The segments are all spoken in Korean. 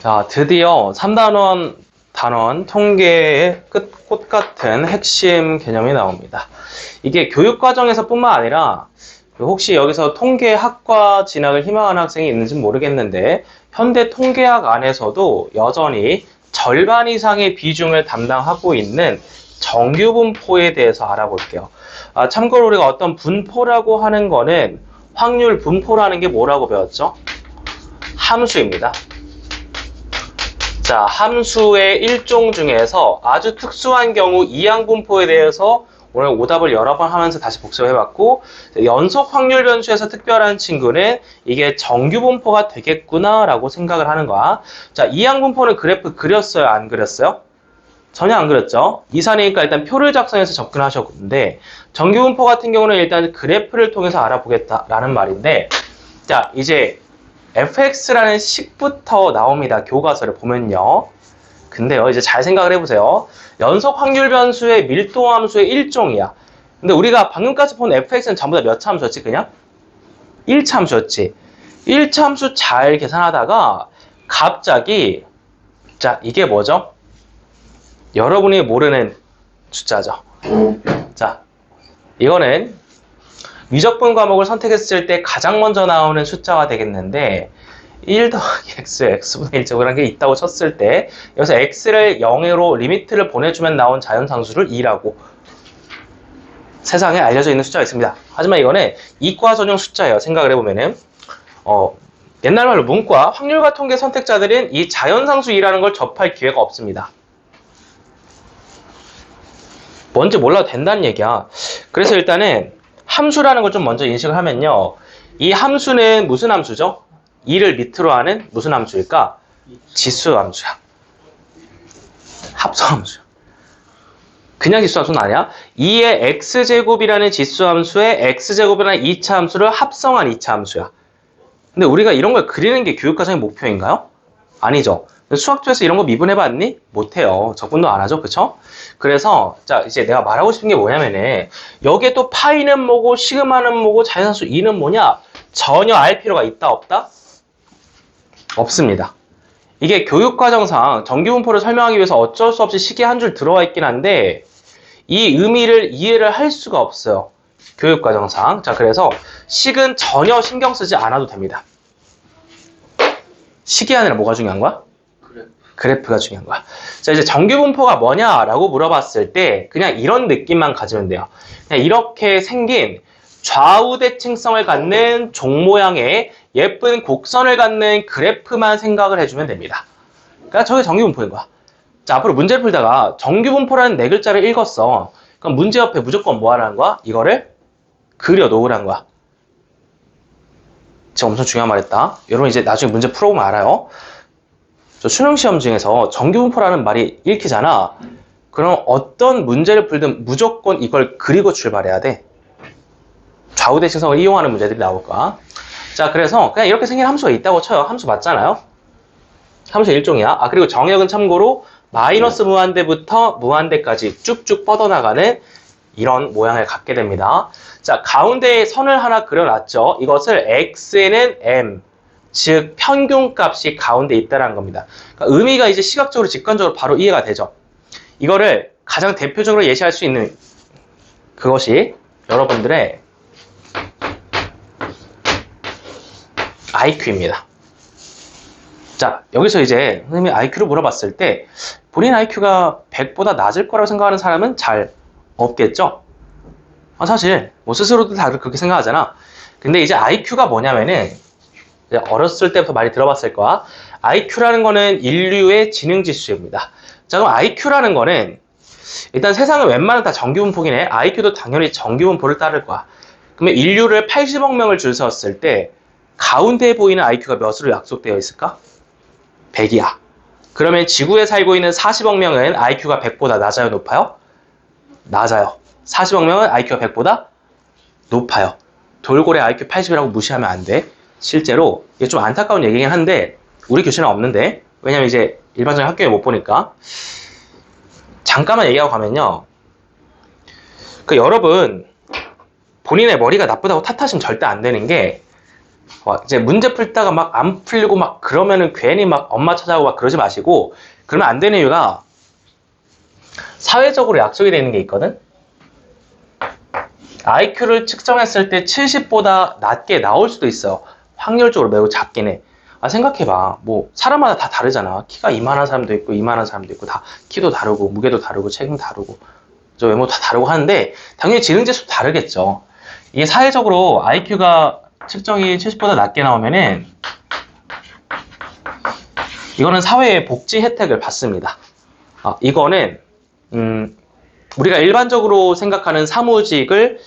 자, 드디어 3단원 단원 통계의 꽃 같은 핵심 개념이 나옵니다. 이게 교육과정에서 뿐만 아니라 혹시 여기서 통계학과 진학을 희망하는 학생이 있는지 모르겠는데 현대 통계학 안에서도 여전히 절반 이상의 비중을 담당하고 있는 정규분포에 대해서 알아볼게요. 참고로 우리가 어떤 분포라고 하는 거는 확률 분포라는 게 뭐라고 배웠죠? 함수입니다. 자, 함수의 일종 중에서 아주 특수한 경우 이항분포에 대해서 오늘 오답을 여러 번 하면서 다시 복습해봤고, 연속 확률 변수에서 특별한 친구는 이게 정규분포가 되겠구나 라고 생각을 하는 거야. 자, 이항분포는 그래프 그렸어요? 안 그렸어요? 전혀 안 그렸죠? 이산이니까 일단 표를 작성해서 접근하셨는데, 정규분포 같은 경우는 일단 그래프를 통해서 알아보겠다라는 말인데, 자, 이제 fx라는 식부터 나옵니다. 교과서를 보면요. 근데요, 이제 잘 생각을 해보세요. 연속 확률 변수의 밀도 함수의 일종이야. 근데 우리가 방금까지 본 fx는 전부 다 몇 차 함수였지, 그냥? 1차 함수였지. 1차 함수 잘 계산하다가 갑자기, 자, 이게 뭐죠? 여러분이 모르는 숫자죠. 자, 이거는 위적분 과목을 선택했을 때 가장 먼저 나오는 숫자가 되겠는데 1 더하기 x, x분의 1제곱이라는 게 있다고 쳤을 때 여기서 x를 0으로 리미트를 보내주면 나온 자연상수를 2라고 세상에 알려져 있는 숫자가 있습니다. 하지만 이거는 이과 전용 숫자예요. 생각을 해보면은 옛날 말로 문과, 확률과 통계 선택자들은 이 자연상수 2라는 걸 접할 기회가 없습니다. 뭔지 몰라도 된다는 얘기야. 그래서 일단은 함수라는 걸 좀 먼저 인식을 하면요. 이 함수는 무슨 함수죠? 2를 밑으로 하는 무슨 함수일까? 지수 함수야. 합성 함수야. 그냥 지수 함수는 아니야. 2의 x제곱이라는 지수 함수에 x제곱이라는 2차 함수를 합성한 2차 함수야. 근데 우리가 이런 걸 그리는 게 교육과정의 목표인가요? 아니죠. 수학조에서 이런 거 미분해봤니? 못해요. 적분도 안 하죠. 그쵸? 그래서 자 이제 내가 말하고 싶은 게 뭐냐면은 여기에 또 파이는 뭐고 시그마는 뭐고 자연상수 2는 뭐냐? 전혀 알 필요가 있다 없다? 없습니다. 이게 교육과정상 정규분포를 설명하기 위해서 어쩔 수 없이 식이 한 줄 들어와 있긴 한데 이 의미를 이해를 할 수가 없어요. 교육과정상. 자 그래서 식은 전혀 신경 쓰지 않아도 됩니다. 식이 아니라 뭐가 중요한 거야? 그래프가 중요한 거야. 자, 이제 정규분포가 뭐냐라고 물어봤을 때 그냥 이런 느낌만 가지면 돼요. 그냥 이렇게 생긴 좌우 대칭성을 갖는 종 모양의 예쁜 곡선을 갖는 그래프만 생각을 해주면 됩니다. 그러니까 저게 정규분포인 거야. 자, 앞으로 문제를 풀다가 정규분포라는 네 글자를 읽었어. 그럼 문제 옆에 무조건 뭐 하라는 거야? 이거를 그려 놓으라는 거야. 제가 엄청 중요한 말 했다. 여러분 이제 나중에 문제 풀어보면 알아요. 저 수능시험 중에서 정규분포라는 말이 읽히잖아. 그럼 어떤 문제를 풀든 무조건 이걸 그리고 출발해야 돼. 좌우대칭성을 이용하는 문제들이 나올 거야. 자, 그래서 그냥 이렇게 생긴 함수가 있다고 쳐요. 함수 맞잖아요. 함수 일종이야. 그리고 정역은 참고로 마이너스 무한대부터 무한대까지 쭉쭉 뻗어나가는 이런 모양을 갖게 됩니다. 자, 가운데에 선을 하나 그려놨죠. 이것을 x는 m, 즉 평균값이 가운데 있다는 겁니다. 그러니까 의미가 이제 시각적으로 직관적으로 바로 이해가 되죠. 이거를 가장 대표적으로 예시할 수 있는 그것이 여러분들의 IQ입니다. 자, 여기서 이제 선생님이 IQ를 물어봤을 때 본인 IQ가 100보다 낮을 거라고 생각하는 사람은 잘 없겠죠? 사실 뭐 스스로도 다들 그렇게 생각하잖아. 근데 이제 IQ가 뭐냐면은 어렸을 때부터 많이 들어봤을 거야. IQ라는 거는 인류의 지능지수입니다. 자, 그럼 IQ라는 거는 일단 세상은 웬만한 다 정규분포긴 해. IQ도 당연히 정규분포를 따를 거야. 그러면 인류를 80억 명을 줄 세웠을 때 가운데에 보이는 IQ가 몇으로 약속되어 있을까? 100이야. 그러면 지구에 살고 있는 40억 명은 IQ가 100보다 낮아요? 높아요? 낮아요. 40억 명은 IQ가 100보다 높아요. 돌고래 IQ 80이라고 무시하면 안 돼. 실제로 이게 좀 안타까운 얘기긴 한데 우리 교실은 없는데 왜냐면 이제 일반적인 학교에 못 보니까 잠깐만 얘기하고 가면요. 여러분 본인의 머리가 나쁘다고 탓하시면 절대 안 되는 게 이제 문제 풀다가 막 안 풀리고 막 그러면은 괜히 막 엄마 찾아오고 막 그러지 마시고, 그러면 안 되는 이유가 사회적으로 약속이 되는 게 있거든? IQ를 측정했을 때 70보다 낮게 나올 수도 있어요. 확률적으로 매우 작긴 해. 생각해봐. 뭐, 사람마다 다 다르잖아. 키가 이만한 사람도 있고, 이만한 사람도 있고, 다 키도 다르고, 무게도 다르고, 체중 다르고, 저 외모도 다 다르고 하는데, 당연히 지능지수도 다르겠죠. 이게 사회적으로 IQ가 측정이 70보다 낮게 나오면은, 이거는 사회의 복지 혜택을 받습니다. 이거는, 우리가 일반적으로 생각하는 사무직을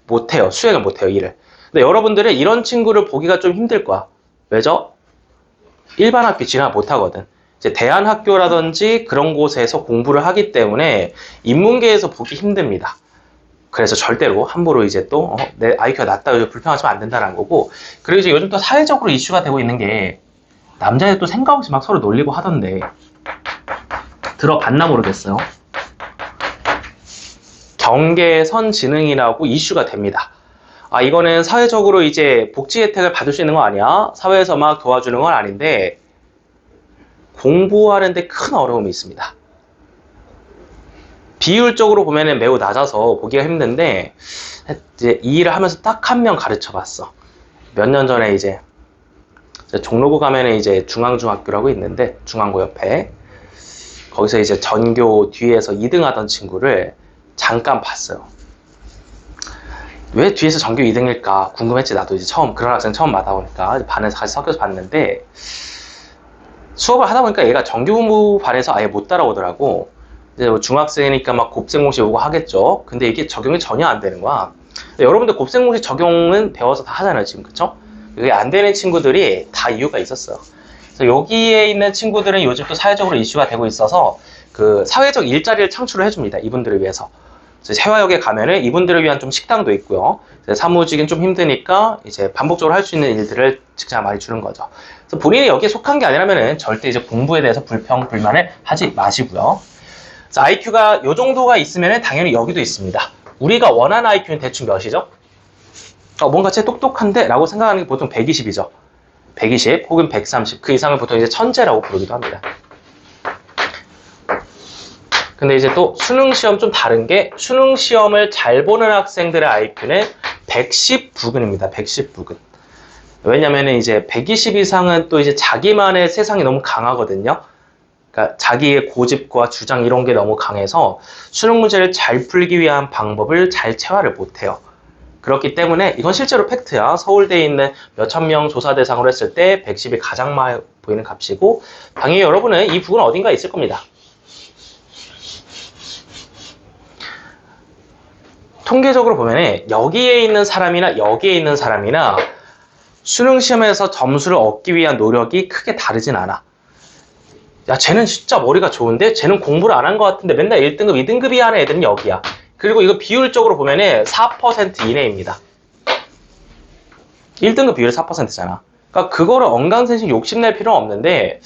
못해요. 수행을 못해요, 일을. 근데 여러분들은 이런 친구를 보기가 좀 힘들 거야. 왜죠? 일반 학교 진학 못하거든. 이제 대안학교라든지 그런 곳에서 공부를 하기 때문에 인문계에서 보기 힘듭니다. 그래서 절대로 함부로 이제 또 내 IQ가 낮다 불평하시면 안 된다는 거고. 그리고 이제 요즘 또 사회적으로 이슈가 되고 있는 게 남자애 또 생각 없이 막 서로 놀리고 하던데 들어봤나 모르겠어요. 경계선 지능이라고 이슈가 됩니다. 이거는 사회적으로 이제 복지 혜택을 받을 수 있는 거 아니야? 사회에서 막 도와주는 건 아닌데 공부하는데 큰 어려움이 있습니다. 비율적으로 보면은 매우 낮아서 보기가 힘든데 이제 이 일을 하면서 딱 한 명 가르쳐 봤어. 몇 년 전에 이제 종로구 가면은 이제 중앙중학교라고 있는데 중앙고 옆에 거기서 이제 전교 뒤에서 2등 하던 친구를 잠깐 봤어요. 왜 뒤에서 전교 2등일까 궁금했지. 나도 이제 그런 학생 처음 받아보니까 반에서 같이 섞여서 봤는데 수업을 하다 보니까 얘가 정규 공부 반에서 아예 못 따라오더라고. 이제 뭐 중학생이니까 막 곱셈공식 오고 하겠죠. 근데 이게 적용이 전혀 안 되는 거야. 여러분들 곱셈공식 적용은 배워서 다 하잖아요, 지금. 그쵸? 이게 안 되는 친구들이 다 이유가 있었어요. 그래서 여기에 있는 친구들은 요즘 또 사회적으로 이슈가 되고 있어서 그 사회적 일자리를 창출을 해줍니다. 이분들을 위해서. 세화역에 가면은 이분들을 위한 좀 식당도 있고요. 사무직은 좀 힘드니까 이제 반복적으로 할 수 있는 일들을 직장에 많이 주는 거죠. 그래서 본인이 여기에 속한 게 아니라면은 절대 이제 공부에 대해서 불평불만을 하지 마시고요. IQ가 이 정도가 있으면은 당연히 여기도 있습니다. 우리가 원하는 IQ는 대충 몇이죠? 뭔가 쟤 똑똑한데? 라고 생각하는 게 보통 120이죠. 120 혹은 130. 그 이상을 보통 이제 천재라고 부르기도 합니다. 근데 이제 또 수능시험 좀 다른 게 수능시험을 잘 보는 학생들의 IQ는 110 부근입니다. 110 부근. 왜냐면은 이제 120 이상은 또 이제 자기만의 세상이 너무 강하거든요. 그러니까 자기의 고집과 주장 이런 게 너무 강해서 수능 문제를 잘 풀기 위한 방법을 잘 체화를 못해요. 그렇기 때문에 이건 실제로 팩트야. 서울대에 있는 몇천 명 조사 대상으로 했을 때 110이 가장 많이 보이는 값이고 당연히 여러분은 이 부분 어딘가에 있을 겁니다. 통계적으로 보면 여기에 있는 사람이나 여기에 있는 사람이나 수능 시험에서 점수를 얻기 위한 노력이 크게 다르진 않아. 야, 쟤는 진짜 머리가 좋은데 쟤는 공부를 안 한 것 같은데 맨날 1등급, 2등급이 하는 애들은 여기야. 그리고 이거 비율적으로 보면 4% 이내입니다. 1등급 비율이 4%잖아. 그러니까 그거를 엉강생식 욕심낼 필요는 없는데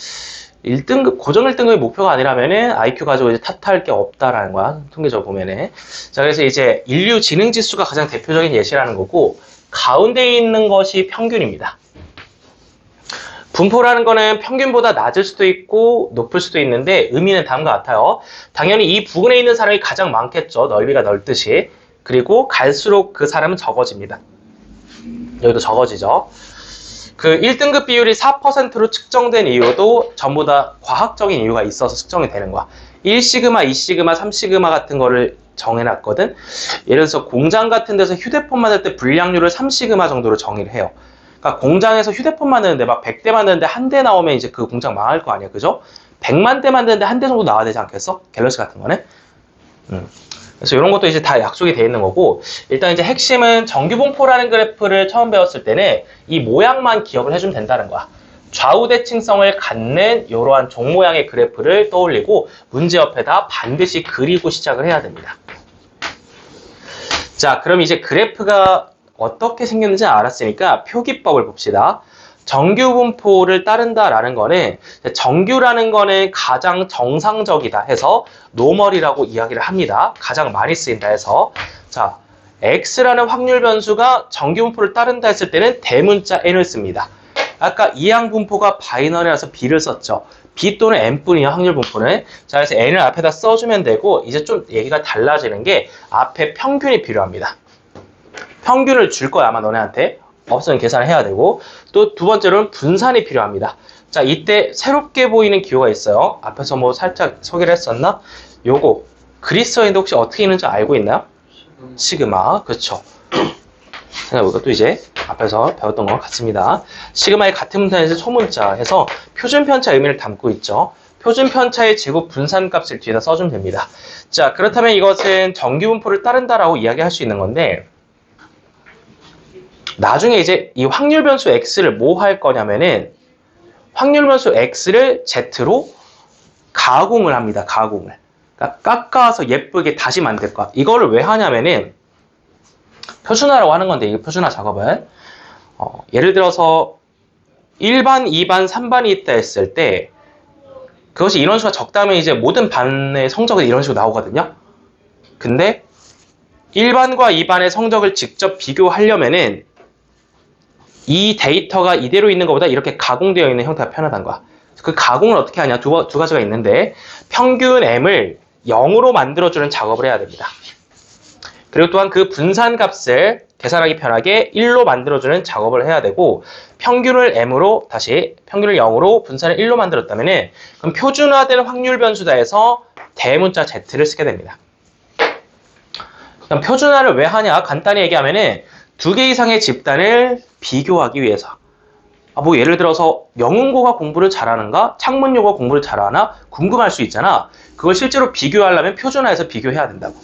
1등급, 고정 1등급이 목표가 아니라면은 IQ 가지고 이제 탓할 게 없다라는 거야. 통계적으로 보면은. 자, 그래서 이제 인류 지능 지수가 가장 대표적인 예시라는 거고, 가운데 있는 것이 평균입니다. 분포라는 거는 평균보다 낮을 수도 있고, 높을 수도 있는데, 의미는 다음과 같아요. 당연히 이 부근에 있는 사람이 가장 많겠죠. 넓이가 넓듯이. 그리고 갈수록 그 사람은 적어집니다. 여기도 적어지죠. 그 1등급 비율이 4%로 측정된 이유도 전부 다 과학적인 이유가 있어서 측정이 되는 거야. 1시그마, 2시그마, 3시그마 같은 거를 정해놨거든. 예를 들어서 공장 같은 데서 휴대폰 만들 때 불량률을 3시그마 정도로 정의를 해요. 그러니까 공장에서 휴대폰 만드는데 막 100대 만드는데 한 대 나오면 이제 그 공장 망할 거 아니야. 그죠? 100만 대 만드는데 한 대 정도 나와야 되지 않겠어? 갤럭시 같은 거는. 그래서 이런 것도 이제 다 약속이 되어 있는 거고, 일단 이제 핵심은 정규분포라는 그래프를 처음 배웠을 때는 이 모양만 기억을 해주면 된다는 거야. 좌우 대칭성을 갖는 이러한 종 모양의 그래프를 떠올리고 문제 옆에다 반드시 그리고 시작을 해야 됩니다. 자, 그럼 이제 그래프가 어떻게 생겼는지 알았으니까 표기법을 봅시다. 정규분포를 따른다라는 거는 정규라는 거는 가장 정상적이다 해서 노멀이라고 이야기를 합니다. 가장 많이 쓰인다 해서 자, x라는 확률 변수가 정규분포를 따른다 했을 때는 대문자 n을 씁니다. 아까 이항분포가 바이너리라서 b를 썼죠. b 또는 n뿐이야 확률 분포는. 자, 그래서 n을 앞에다 써주면 되고, 이제 좀 얘기가 달라지는 게 앞에 평균이 필요합니다. 평균을 줄 거야 아마 너네한테. 없으면 계산을 해야 되고, 또 두 번째로는 분산이 필요합니다. 자, 이때 새롭게 보이는 기호가 있어요. 앞에서 뭐 살짝 소개를 했었나? 요거 그리스어인데 혹시 어떻게 있는지 알고 있나요? 시그마. 그렇죠. 이것도 이제 앞에서 배웠던 것 같습니다. 시그마의 같은 분산에서 소문자 해서 표준 편차 의미를 담고 있죠. 표준 편차의 제곱 분산 값을 뒤에다 써주면 됩니다. 자, 그렇다면 이것은 정규 분포를 따른다라고 이야기할 수 있는 건데, 나중에 이제 이 확률 변수 x를 뭐 할 거냐면은 확률 변수 x를 z로 가공을 합니다. 가공을. 그러니까 깎아서 예쁘게 다시 만들 거야. 이거를 왜 하냐면은 표준화라고 하는 건데, 이 표준화 작업은 예를 들어서 1반, 2반, 3반이 있다 했을 때 그것이 인원수가 적다면 이제 모든 반의 성적은 이런 식으로 나오거든요. 근데 1반과 2반의 성적을 직접 비교하려면은 이 데이터가 이대로 있는 것보다 이렇게 가공되어 있는 형태가 편하다는 거야. 그 가공을 어떻게 하냐? 두 가지가 있는데, 평균 m을 0으로 만들어주는 작업을 해야 됩니다. 그리고 또한 그 분산 값을 계산하기 편하게 1로 만들어주는 작업을 해야 되고, 평균을 0으로 분산을 1로 만들었다면 그럼 표준화된 확률 변수다 해서 대문자 z를 쓰게 됩니다. 그럼 표준화를 왜 하냐? 간단히 얘기하면은 두 개 이상의 집단을 비교하기 위해서. 뭐 예를 들어서 영문고가 공부를 잘하는가? 창문요가 공부를 잘하나? 궁금할 수 있잖아. 그걸 실제로 비교하려면 표준화해서 비교해야 된다고.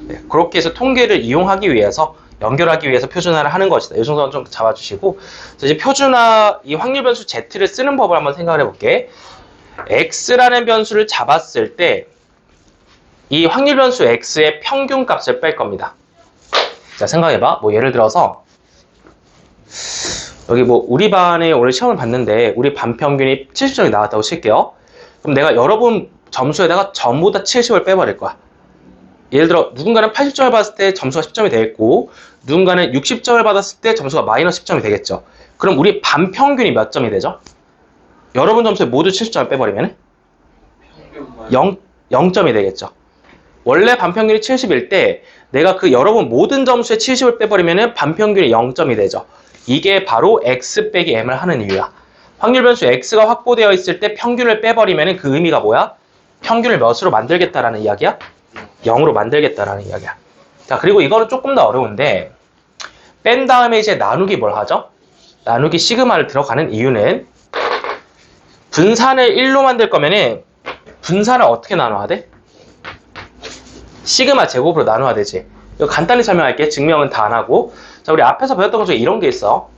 네, 그렇게 해서 통계를 이용하기 위해서, 연결하기 위해서 표준화를 하는 것이다. 이 정도는 좀 잡아주시고, 이제 표준화, 이 확률 변수 z를 쓰는 법을 한번 생각을 해볼게. x라는 변수를 잡았을 때 이 확률 변수 x의 평균 값을 뺄 겁니다. 자, 생각해봐. 뭐 예를 들어서 여기 뭐 우리 반에 오늘 시험을 봤는데 우리 반 평균이 70점이 나왔다고 칠게요. 그럼 내가 여러분 점수에다가 전부 다 70을 빼버릴 거야. 예를 들어 누군가는 80점을 받았을 때 점수가 10점이 되겠고, 누군가는 60점을 받았을 때 점수가 마이너스 10점이 되겠죠. 그럼 우리 반 평균이 몇 점이 되죠? 여러분 점수에 모두 70점을 빼버리면 0점이 되겠죠. 원래 반평균이 70일 때 내가 그 여러분 모든 점수에 70을 빼버리면 반평균이 0점이 되죠. 이게 바로 x 빼기 m을 하는 이유야. 확률 변수 x가 확보되어 있을 때 평균을 빼버리면 그 의미가 뭐야? 평균을 몇으로 만들겠다라는 이야기야? 0으로 만들겠다라는 이야기야. 자, 그리고 이거는 조금 더 어려운데, 뺀 다음에 이제 나누기 뭘 하죠? 나누기 시그마를 들어가는 이유는 분산을 1로 만들 거면은 분산을 어떻게 나눠야 돼? 시그마 제곱으로 나눠야 되지. 이거 간단히 설명할게. 증명은 다 안 하고. 자, 우리 앞에서 배웠던 것 중에 이런 게 있어.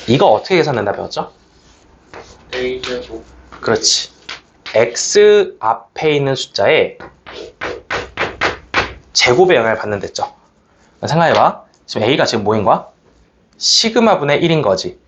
이거 어떻게 계산된다 배웠죠? A제곱. 그렇지. x 앞에 있는 숫자에 제곱의 영향을 받는다 했죠. 생각해봐. 지금 a가 지금 뭐인 거야? 시그마분의 1인 거지.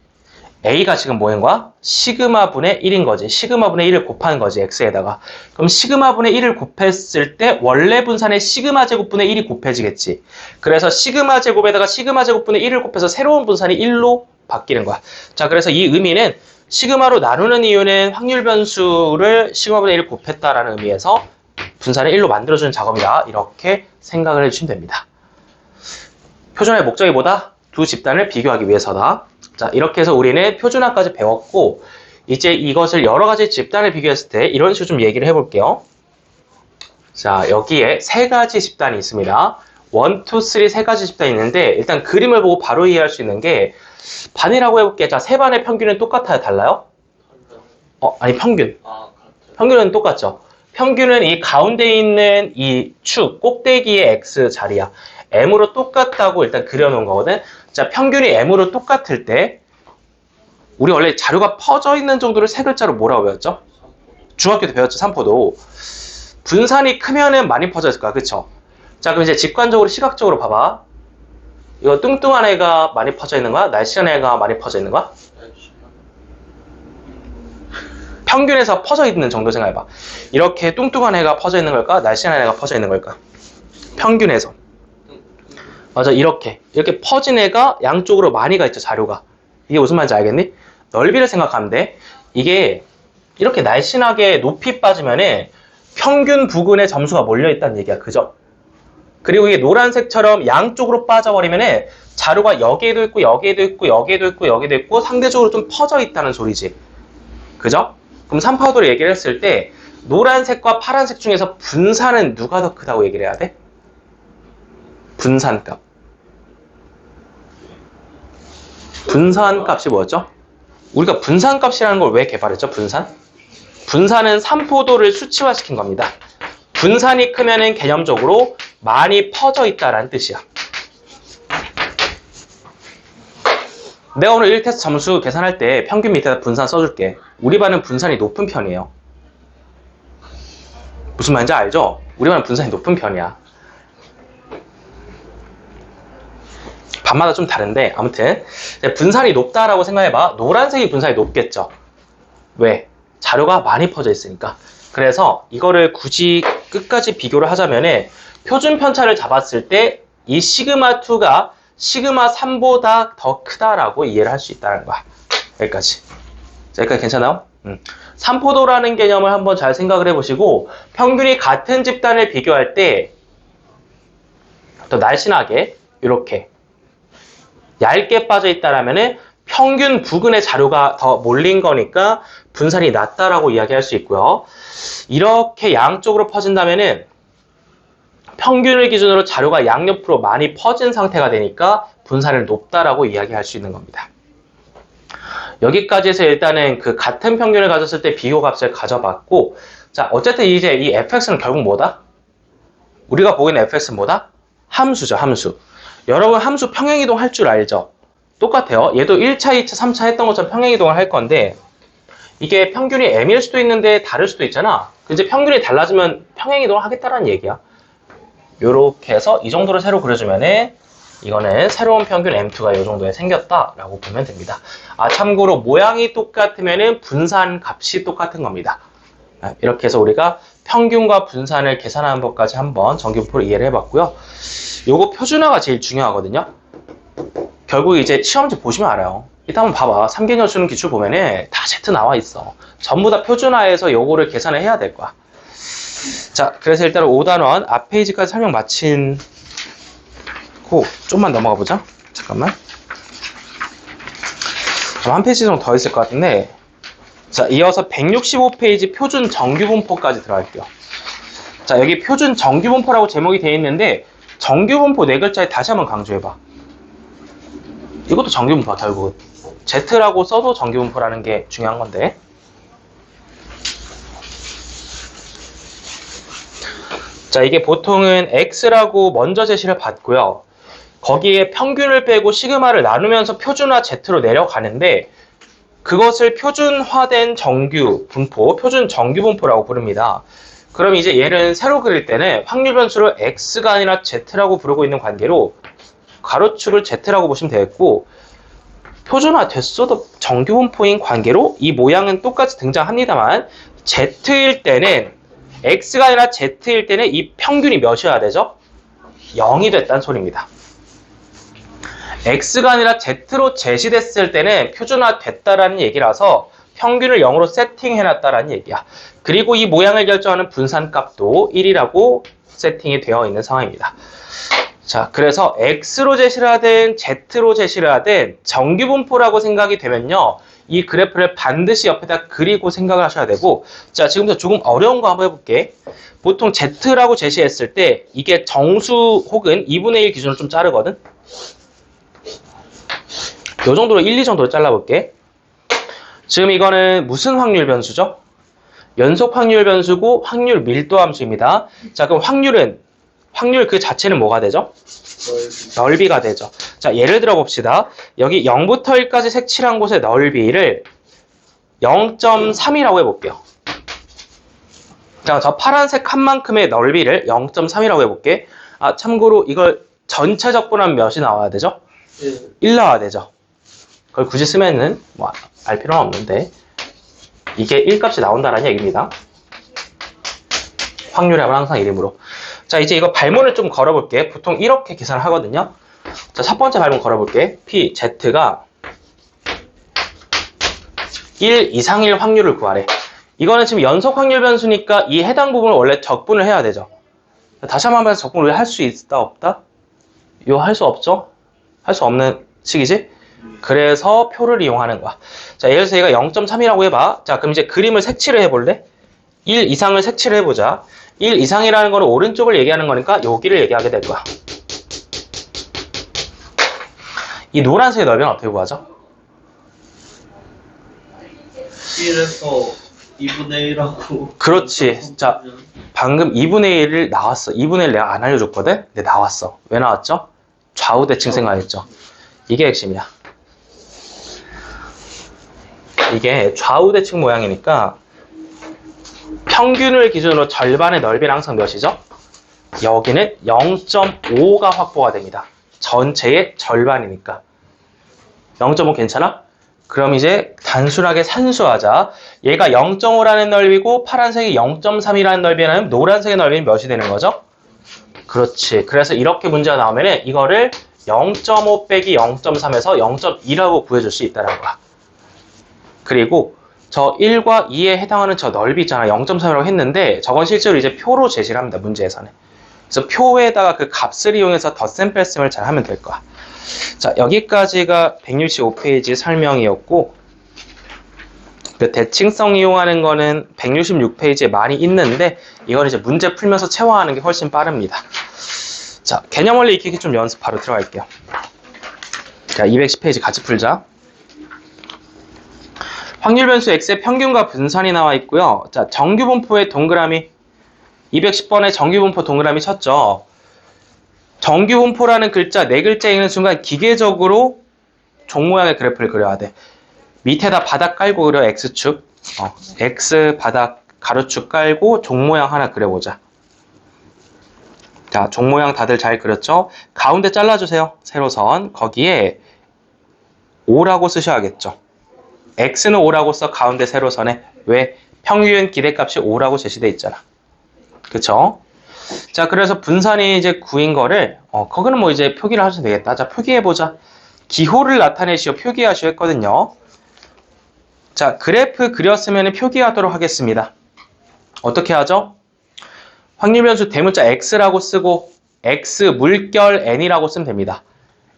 a가 지금 뭐인 거야? 시그마분의 1인 거지. 시그마분의 1을 곱하는 거지, x에다가. 그럼 시그마분의 1을 곱했을 때 원래 분산의 시그마 제곱분의 1이 곱해지겠지. 그래서 시그마 제곱에다가 시그마 제곱분의 1을 곱해서 새로운 분산이 1로 바뀌는 거야. 자, 그래서 이 의미는 시그마로 나누는 이유는 확률 변수를 시그마분의 1을 곱했다라는 의미에서 분산을 1로 만들어주는 작업이다. 이렇게 생각을 해주시면 됩니다. 표준화의 목적이 뭐다? 두 집단을 비교하기 위해서다. 자, 이렇게 해서 우리는 표준화까지 배웠고, 이제 이것을 여러 가지 집단을 비교했을 때 이런 식으로 좀 얘기를 해볼게요. 자, 여기에 세 가지 집단이 있습니다. 1, 2, 3 세 가지 집단이 있는데, 일단 그림을 보고 바로 이해할 수 있는 게, 반이라고 해볼게. 자, 세 반의 평균은 똑같아요? 달라요? 아니, 평균. 평균은 똑같죠. 평균은 이 가운데 있는 이 축, 꼭대기의 x 자리야. m으로 똑같다고 일단 그려놓은 거거든. 자, 평균이 m으로 똑같을 때 우리 원래 자료가 퍼져 있는 정도를 세 글자로 뭐라고 배웠죠? 중학교 때 배웠죠, 삼포도. 분산이 크면은 많이 퍼져 있을 거야, 그쵸? 자, 그럼 이제 직관적으로 시각적으로 봐봐. 이거 뚱뚱한 애가 많이 퍼져 있는 거야? 날씬한 애가 많이 퍼져 있는 거야? 평균에서 퍼져 있는 정도 생각해봐. 이렇게 뚱뚱한 애가 퍼져 있는 걸까? 날씬한 애가 퍼져 있는 걸까? 평균에서. 맞아, 이렇게 퍼진 애가 양쪽으로 많이 가 있죠, 자료가. 이게 무슨 말인지 알겠니? 넓이를 생각하면 돼. 이게 이렇게 날씬하게 높이 빠지면은 평균 부근에 점수가 몰려있다는 얘기야. 그죠? 그리고 이게 노란색처럼 양쪽으로 빠져버리면은 자료가 여기에도 있고 여기에도 있고 여기에도 있고 여기에도 있고 상대적으로 좀 퍼져 있다는 소리지. 그죠? 그럼 산파도를 얘기를 했을 때 노란색과 파란색 중에서 분산은 누가 더 크다고 얘기를 해야 돼? 분산값. 분산값이 뭐였죠? 우리가 분산값이라는 걸 왜 개발했죠? 분산은 산포도를 수치화시킨 겁니다. 분산이 크면은 개념적으로 많이 퍼져 있다라는 뜻이야. 내가 오늘 1테스트 점수 계산할 때 평균 밑에다 분산 써줄게. 우리 반은 분산이 높은 편이에요. 무슨 말인지 알죠? 우리 반은 분산이 높은 편이야. 반마다 좀 다른데 아무튼 분산이 높다라고 생각해봐. 노란색이 분산이 높겠죠. 왜? 자료가 많이 퍼져 있으니까. 그래서 이거를 굳이 끝까지 비교를 하자면은 표준 편차를 잡았을 때 이 시그마2가 시그마3보다 더 크다라고 이해를 할 수 있다는 거야. 여기까지. 자, 여기까지 괜찮아요? 산포도라는 개념을 한번 잘 생각을 해보시고 평균이 같은 집단을 비교할 때 더 날씬하게 이렇게 얇게 빠져 있다라면은 평균 부근의 자료가 더 몰린 거니까 분산이 낮다라고 이야기할 수 있고요. 이렇게 양쪽으로 퍼진다면은 평균을 기준으로 자료가 양옆으로 많이 퍼진 상태가 되니까 분산을 높다라고 이야기할 수 있는 겁니다. 여기까지 해서 일단은 그 같은 평균을 가졌을 때 비교값을 가져봤고, 자, 어쨌든 이제 이 fx는 결국 뭐다? 우리가 보이는 fx는 뭐다? 함수죠, 함수. 여러분 함수 평행이동 할 줄 알죠? 똑같아요. 얘도 1차, 2차, 3차 했던 것처럼 평행이동을 할 건데 이게 평균이 m일 수도 있는데 다를 수도 있잖아. 이제 평균이 달라지면 평행이동을 하겠다라는 얘기야. 요렇게 해서 이 정도로 새로 그려주면은 이거는 새로운 평균 M2가 이 정도에 생겼다라고 보면 됩니다. 아, 참고로 모양이 똑같으면은 분산 값이 똑같은 겁니다. 이렇게 해서 우리가 평균과 분산을 계산하는 법까지 한번 정규분포를 이해를 해봤고요. 요거 표준화가 제일 중요하거든요. 결국 이제 시험지 보시면 알아요. 일단 한번 봐봐. 3개년 수능 기출 보면은 다 Z 나와 있어. 전부 다 표준화해서 요거를 계산을 해야 될 거야. 자, 그래서 일단 5단원 앞 페이지까지 설명 마친 후 좀만 넘어가 보자. 잠깐만. 한 페이지 정도 더 있을 것 같은데, 자, 이어서 165페이지 표준 정규분포까지 들어갈게요. 자, 여기 표준 정규분포라고 제목이 되어 있는데 정규분포 4글자에 다시 한번 강조해봐. 이것도 정규분포야, 결국은. Z라고 써도 정규분포라는 게 중요한 건데. 자, 이게 보통은 X라고 먼저 제시를 받고요. 거기에 평균을 빼고 시그마를 나누면서 표준화 Z로 내려가는데 그것을 표준화된 정규 분포, 표준 정규 분포라고 부릅니다. 그럼 이제 얘를 새로 그릴 때는 확률 변수를 X가 아니라 Z라고 부르고 있는 관계로 가로축을 Z라고 보시면 되겠고, 표준화 됐어도 정규 분포인 관계로 이 모양은 똑같이 등장합니다만 Z일 때는 X가 아니라 Z일 때는 이 평균이 몇이어야 되죠? 0이 됐다는 소리입니다. X가 아니라 Z로 제시됐을 때는 표준화 됐다라는 얘기라서 평균을 0으로 세팅해놨다라는 얘기야. 그리고 이 모양을 결정하는 분산값도 1이라고 세팅이 되어 있는 상황입니다. 자, 그래서 X로 제시를 하든 Z로 제시를 하든 정규분포라고 생각이 되면요, 이 그래프를 반드시 옆에다 그리고 생각을 하셔야 되고, 자, 지금부터 조금 어려운 거 한번 해볼게. 보통 Z라고 제시했을 때 이게 정수 혹은 2분의 1 기준으로 좀 자르거든. 요 정도로 1, 2 정도로 잘라볼게. 지금 이거는 무슨 확률 변수죠? 연속 확률 변수고 확률 밀도 함수입니다. 자, 그럼 확률 그 자체는 뭐가 되죠? 넓이가 되죠. 자, 예를 들어 봅시다. 여기 0부터 1까지 색칠한 곳의 넓이를 0.3이라고 해볼게요. 자, 저 파란색 칸만큼의 넓이를 0.3이라고 해볼게. 아, 참고로 이걸 전체 적분하면 몇이 나와야 되죠? 1 나와야 되죠. 그걸 굳이 쓰면은 뭐 알 필요는 없는데. 이게 1값이 나온다는 얘기입니다. 확률합은 항상 이름으로. 자, 이제 이거 발문을 좀 걸어볼게. 보통 이렇게 계산을 하거든요. 자, 첫 번째 발문 걸어볼게. P, Z가 1 이상일 확률을 구하래. 이거는 지금 연속 확률 변수니까 이 해당 부분을 원래 적분을 해야 되죠. 다시 한번 해서 적분을 할 수 있다, 없다? 이거 할 수 없죠? 할 수 없는 식이지? 그래서 표를 이용하는 거야. 자, 예를 들어서 얘가 0.3이라고 해봐. 자, 그럼 이제 그림을 색칠을 해볼래? 1 이상을 색칠을 해보자. 1 이상이라는 거는 오른쪽을 얘기하는 거니까 여기를 얘기하게 될 거야. 이 노란색의 넓이는 어떻게 구하죠? 1에서 2분의 1하고. 그렇지. 자, 방금 2분의 1을 나왔어. 2분의 1 내가 안 알려줬거든? 근데 나왔어. 왜 나왔죠? 좌우대칭 생각했죠. 이게 핵심이야. 이게 좌우대칭 모양이니까 평균을 기준으로 절반의 넓이는 항상 몇이죠? 여기는 0.5가 확보가 됩니다. 전체의 절반이니까. 0.5 괜찮아? 그럼 이제 단순하게 산수하자. 얘가 0.5라는 넓이고 파란색이 0.3이라는 넓이라면 노란색의 넓이는 몇이 되는 거죠? 그렇지. 그래서 이렇게 문제가 나오면 이거를 0.5 빼기 0.3에서 0.2라고 구해줄 수 있다는 거야. 그리고 저 1과 2에 해당하는 저 넓이 있잖아. 0.3이라고 했는데 저건 실제로 이제 표로 제시를 합니다. 문제에서는. 그래서 표에다가 그 값을 이용해서 덧셈 뺄셈을 잘 하면 될 거야. 자, 여기까지가 165페이지 설명이었고 그 대칭성 이용하는 거는 166페이지에 많이 있는데 이건 이제 문제 풀면서 체화하는 게 훨씬 빠릅니다. 자, 개념 원리 익히기 좀 연습 바로 들어갈게요. 자, 210페이지 같이 풀자. 확률 변수 x의 평균과 분산이 나와 있고요. 자, 정규분포의 동그라미 210번에 정규분포 동그라미 쳤죠. 정규분포라는 글자, 네 글자 읽는 순간 기계적으로 종 모양의 그래프를 그려야 돼. 밑에다 바닥 깔고 그려, x축. x 바닥 가로축 깔고 종 모양 하나 그려보자. 자, 종 모양 다들 잘 그렸죠? 가운데 잘라주세요. 세로선. 거기에 5라고 쓰셔야겠죠. x는 5라고 써, 가운데 세로선에. 왜? 평균 기대값이 5라고 제시되어 있잖아. 그쵸? 자, 그래서 분산이 이제 9인 거를, 거기는 뭐 이제 표기를 하셔도 되겠다. 자, 표기해보자. 기호를 나타내시오, 표기하시오 했거든요. 자, 그래프 그렸으면 표기하도록 하겠습니다. 어떻게 하죠? 확률 변수 대문자 x라고 쓰고, x 물결 n이라고 쓰면 됩니다.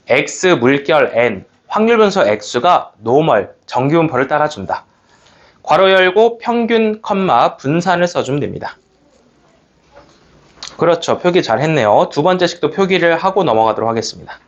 x 물결 n. 확률 변수 x가 노멀, 정규분포를 따라준다. 괄호 열고 평균, 컴마, 분산을 써주면 됩니다. 그렇죠. 표기 잘 했네요. 두 번째 식도 표기를 하고 넘어가도록 하겠습니다.